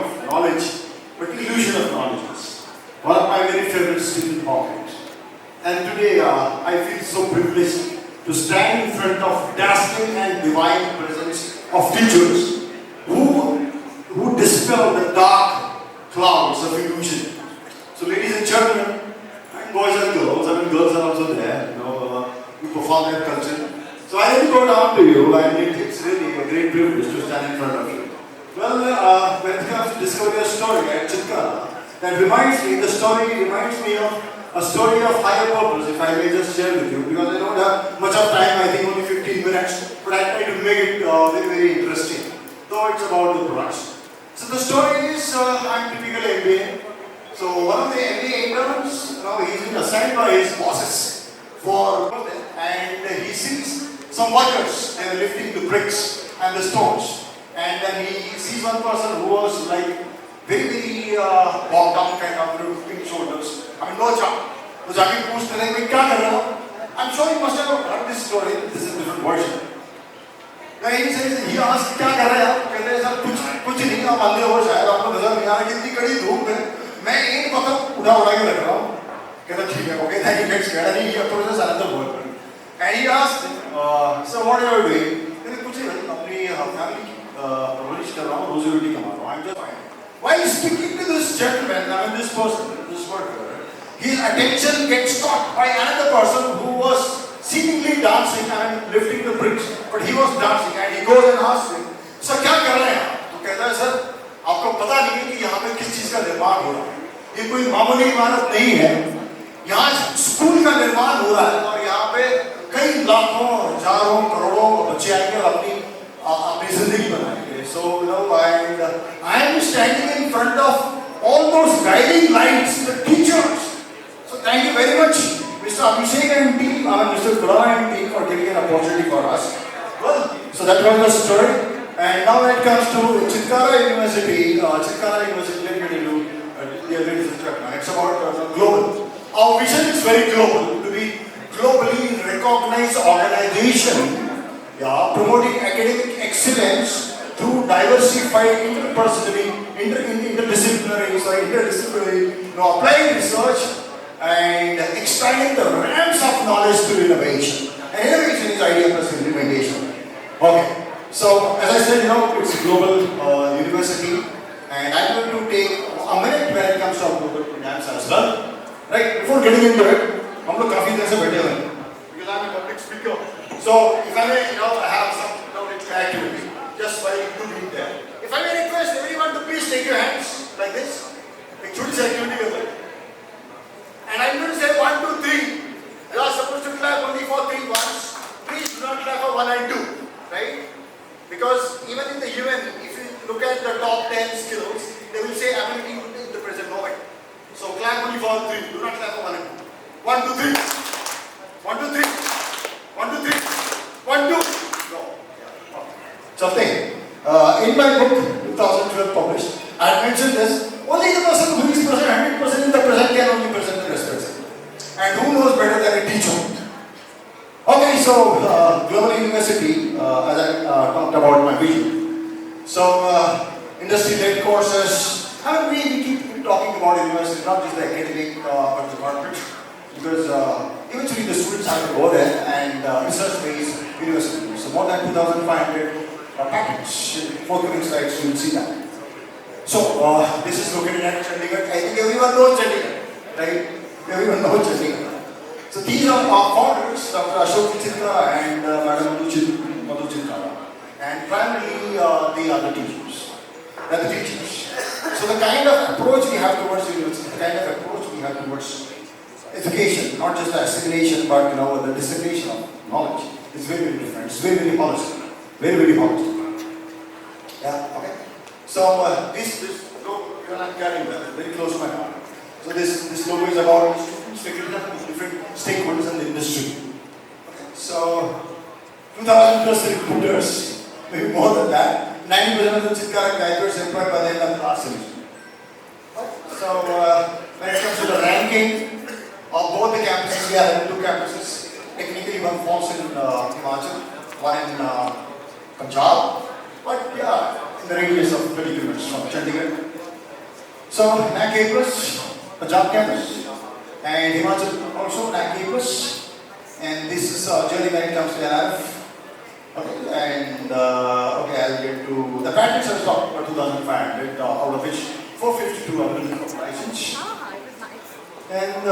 of knowledge, but illusion of knowledge. One of my very favorite Stephen Hawking. And today I feel so privileged to stand in front of dazzling and divine presence of teachers who dispel the dark clouds of illusion. So ladies and gentlemen, and boys and girls, I mean girls are also there, who perform their culture. So I let me go down to you, and it's really a great privilege to stand in front of you. Well, when it comes to discover a story at Chitkara, the story reminds me of a story of higher purpose, if I may just share with you, because I don't have much of time, I think only 15 minutes, but I try to make it very, very interesting, though it's about the products. So the story is, I'm typical MBA. So one of the MBA interns, he's been assigned by his bosses for, and he sees some workers and lifting the bricks and the stones, and then he sees one person who was like very, very bogged down kind of with big shoulders. I mean, no job. So जाके पूछते हैं मैं क्या कर रहा हूँ? I'm sure you must have heard this story. This is a different version. Then he says, he asks क्या कर रहे हैं आप? कहते हैं सर कुछ नहीं, आप अंधे हो शायद आपको नजर नहीं आ रहा कि इतनी कड़ी धूप है मैं एक पत्थर उठा के रख रहा हूँ. कहता ठीक है, okay, then he gets scared and he approaches another worker. And he asks, so what are you doing? कहते कुछ नहीं, अपनी family की परवरिश कर रहा हूँ, रोजी रोटी कमा रहा हूँ. I'm just fine. While speaking to this gentleman, I mean this person, this worker, his attention gets caught by another person who was seemingly dancing and lifting the bricks, but he was dancing, and he goes and asks him, "Sir, क्या कर रहे हैं?" तो कहता है, "sir, आपको पता नहीं है कि यहाँ पे किस चीज का निर्माण हो रहा है? ये कोई मामूली इमारत नहीं है. यहाँ स्कूल का निर्माण हो रहा है और यहाँ पे कई लाखों, हजारों, करोड़ों बच्चे आएंगे और अपनी जिंदगी बनाएंगे. So, and I am standing in front of all those guiding lights, the teachers. So, thank you very much, Mr. Abhishek and team, Mr. Kura and team for giving an opportunity for us. Well, so that was the story. And now when it comes to Chitkara University, let me tell you, ladies and gentlemen, it's about global. Our vision is very global, to be globally recognized organization, promoting academic excellence through diversified interdisciplinary, applied research and expanding the realms of knowledge through innovation. And innovation is idea plus implementation. Okay, so as I said, it's a global university, and I'm going to take a minute when it comes to our global programs as well. Right, before getting into it, हम लोग काफी देर से बैठे हुए हैं because I'm a public speaker. So if I may, have some activity just by you being there. If I may request everyone to please take your hands like this. एक छोटी सी activity करते हैं. And I'm going to say 1, 2, 3. You are supposed to clap only for 3 once. Please do not clap for 1 and 2, right? Because even in the UN, if you look at the top 10 skills, they will say ability in the present moment. So clap only for 3. Do not clap for 1 and 2. 1, 2, 3. 1, 2, 3. 1, 2, 3. 1, 2. No. Yeah. Something. In my book, 2012 published, I had mentioned this. Only the person who is present 100% in the present can only present the present. And who knows better than a teacher? Okay, so Global University, as I talked about my vision. So industry-led courses. I mean, we keep talking about university, not just the academic, but the corporate. Because eventually the students have to go there and research-based university. So more than 2,500 patents. Forthcoming slides, you will see that. So this is located at Chandigarh. I think everyone knows Chandigarh, right? Everyone knows Chandigarh. So these are our founders, Dr. 𝗟𝗶𝗸𝗲 and Madam Madhu Chitkara. And primarily they are the teachers. They are the teachers. So the kind of approach we have towards university, the kind of approach we have towards education, not just the assimilation, but the dissemination of knowledge, is very, very different. It's very, very holistic. Very, very holistic. Yeah, okay. So this logo, I'm carrying that, very close to my heart. So this logo is about students, faculty, different stakeholders in the industry. Okay. So 2,000 plus recruiters, maybe more than that. 90% of the Chitkara graduates employed by the end of the last semester. So when it comes to the ranking of both the campuses, we have 2 campuses. Technically one falls in Himachal, one in Punjab, but in the radius of 20 kilometers from Chandigarh. So 𝗟𝗶𝗸𝗲, Punjab campus, and Himachal also 𝗟𝗶𝗸𝗲, and this is our journey when it comes to NRF. Okay, and okay, I'll get to the package has talked about 2,500, out of which 452 are looking for license. And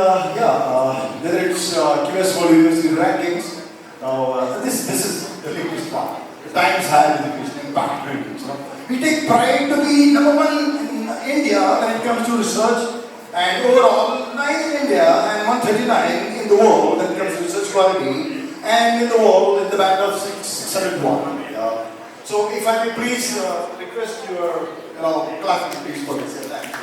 whether it's 𝗙𝗹𝗹𝗲 University rankings, this is the latest one. The Times Higher Education Impact Ratings. We take pride to be number one in India when it comes to research, and overall 9 in India and 139 in the world when it comes to research quality, and in the world in the band of 601. So if I may please request your clapping please for this. Thank you.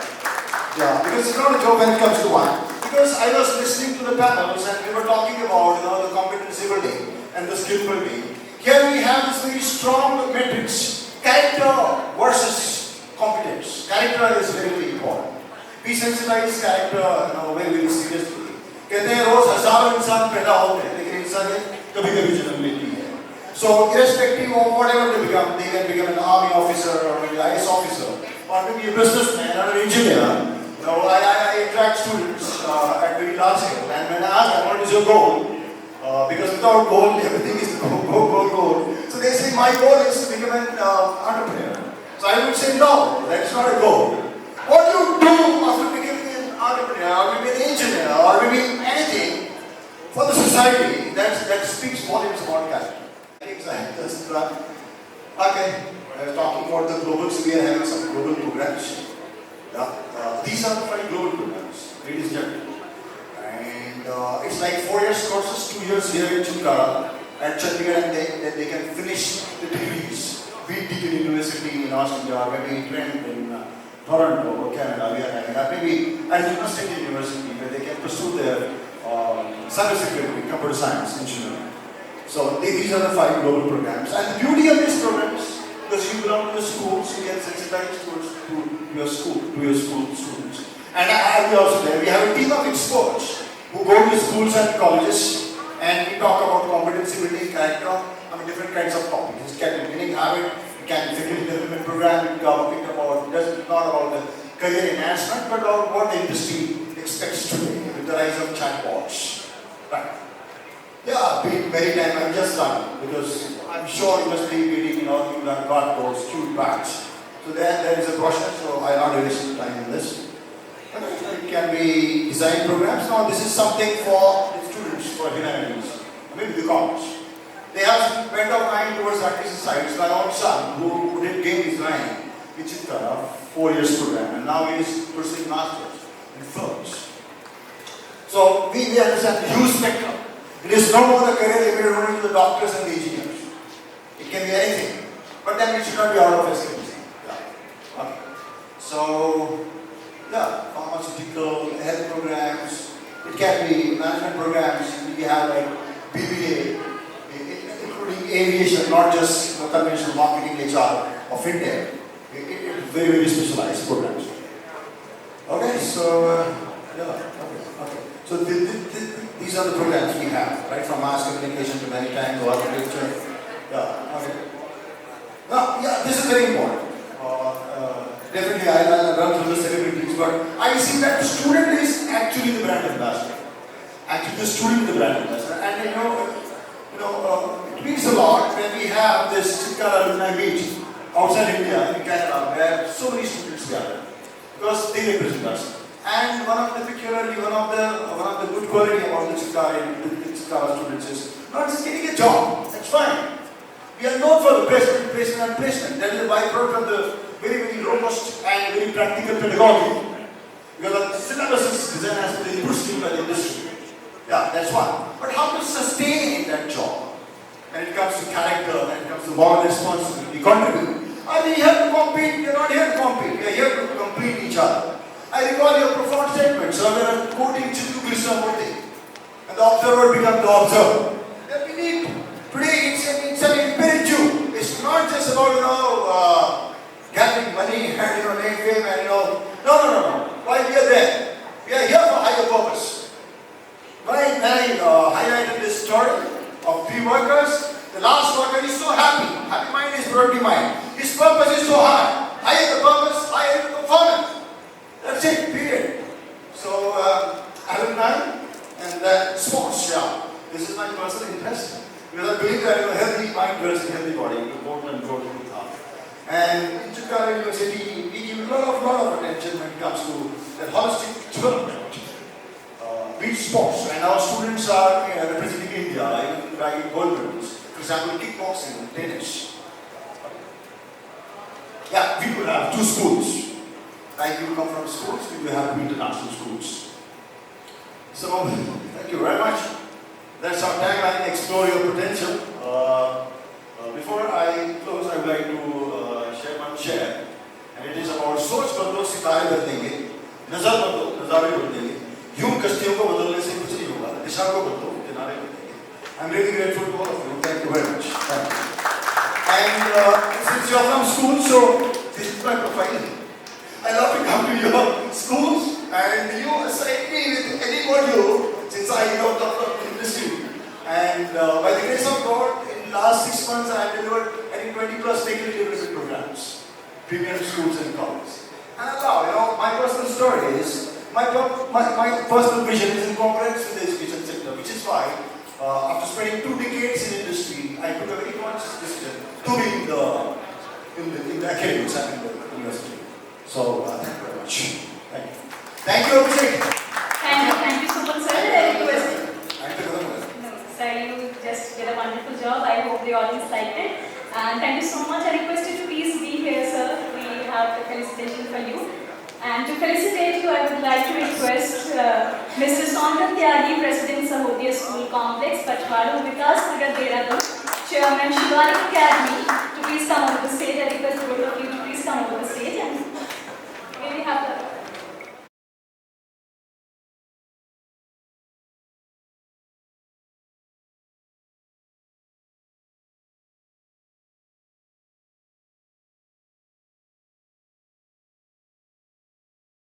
Yeah, because it's not a joke when it comes to one. Because I was listening to the panels and we were talking about the competency building and the skill building. Here we have this very strong matrix, character versus competence. Character is very, very important. We sensitize character very, very seriously. कहते हैं रोज हजारों इंसान पैदा होते हैं, लेकिन इंसान कभी-कभी जन्म लेती है. So irrespective of whatever they become, they can become an army officer or maybe IS officer or maybe a businessman or an engineer. I attract students at very large scale, and when I ask them what is your goal, because without goal everything is goal. So they say my goal is to become an entrepreneur. So I would say no, that's not a goal. What do you do after becoming an entrepreneur or maybe an engineer or maybe anything for the society that speaks volumes about character? Okay, I was talking about the global, so we are having some global programs. These are the 5 global programs, ladies and gentlemen. And it's like 4 years courses, 2 years here in Chitkara at Chandigarh, and then they can finish the degrees. Be it Chitkara University in Australia, or maybe Trent in Toronto or Canada, we are having that. Maybe at Chitkara University where they can pursue their cybersecurity, computer science, engineering. So these are the 5 global programs. And the beauty of these programs, because you belong to the schools, you get sensitized to your school students. And I will be also there. We have a team of experts who go to schools and colleges, and we talk about competency building, character, different kinds of topics. It can be winning habit, it can be faculty development program, it can be about, not about the career enhancement, but about what the industry expects today with the rise of chatbots. Right. Yeah, been very time. I'm just done because I'm sure you must be reading, you have got those cute bags. So there is a process, so I'll not waste time in this. It can be design programs. Now this is something for the students, for humanities, maybe the commerce. They have spent of time towards artistic sides. My own son, who did game design in Chitkara, 4 years program, and now he is pursuing masters in films. So we understand the huge spectrum. It is no more the career limited only to the doctors and the engineers. It can be anything, but then it should not be out of escapism. Yeah. Okay. So, pharmaceutical, health programs. It can be management programs. We have like BBA, including aviation, not just conventional marketing, HR, or fintech. It is very, very specialized programs. Okay. So, okay. So these are the programs we have, right, from mass communication to maritime to architecture. This is very important. Definitely, I'll run through the celebrities, but I see that the student is actually the brand ambassador. Actually, the student is the brand ambassador, and it means a lot when we have this Chitkara Alumni Meet outside India in Canada, where so many students gather because they represent us. And one of the good quality about the Chitkara students is not just getting a job. That's fine. We are known for the placement. That is a byproduct of the very, very robust and very practical pedagogy. Because the syllabus is designed as per the input by the industry. Yeah, that's one. But how to sustain that job? When it comes to character, when it comes to moral responsibility, contribute. We have to compete. We are not here to compete. We are here to complete each other. I recall your profound statements. So we are quoting 𝗟𝗶𝗸𝗲, and the observer becomes the observer. That we need today. It's an imperative. It's not just about gathering money and name, fame, and No. Why we are there? We are here for higher purpose. When I highlighted this story of 3 workers, the last worker is so happy. Happy mind is productive mind. His purpose is so high. Higher the purpose, higher the performance. That's lot of attention when it comes to the holistic development. Beach sports, and our students are representing India in bagging gold medals. For example, kickboxing and tennis. Yeah, we could have 2 schools. Like you come from schools, we will have 2 international schools. So, thank you very much. That's our tagline, explore your potential. Before I close, I would like to share one share. And it is about सोच बदलो सितारे बदलेंगे, नजर बदलो नजारे बदलेंगे, यूं कश्तियों को बदलने से कुछ नहीं होगा, दिशा को बदलो किनारे बदलेंगे. I'm really grateful to all of you. Thank you very much. Thank you. And since you are from school, so this is my profile. I love to come to your schools and you assign me with any module since I come from the industry. And by the grace of God, in the last 6 months I have delivered I think 20 plus technical development programs, premium schools and colleges. And now, my personal story is, my personal vision is in concurrence with the education sector, which is why after spending 2 decades in industry, I took a very conscious decision to be in the academics and in the university. So, thank you very much. Thank you. Thank you, Abhishek. Thank you so much, sir. I request. Thank you. No, sir, you just did a wonderful job. I hope the audience liked it. And thank you so much. I request you to please be here, sir. We have the felicitation for you. And to felicitate you, I would like to request Mr. 𝗟𝗶𝗸𝗲𝗲, President Sahodaya School Complex, 𝗙𝗶𝗸𝗲𝗲, Dehradun, Chairman 𝗟𝗶𝗸𝗲𝗲 Academy, to please come onto the stage. I request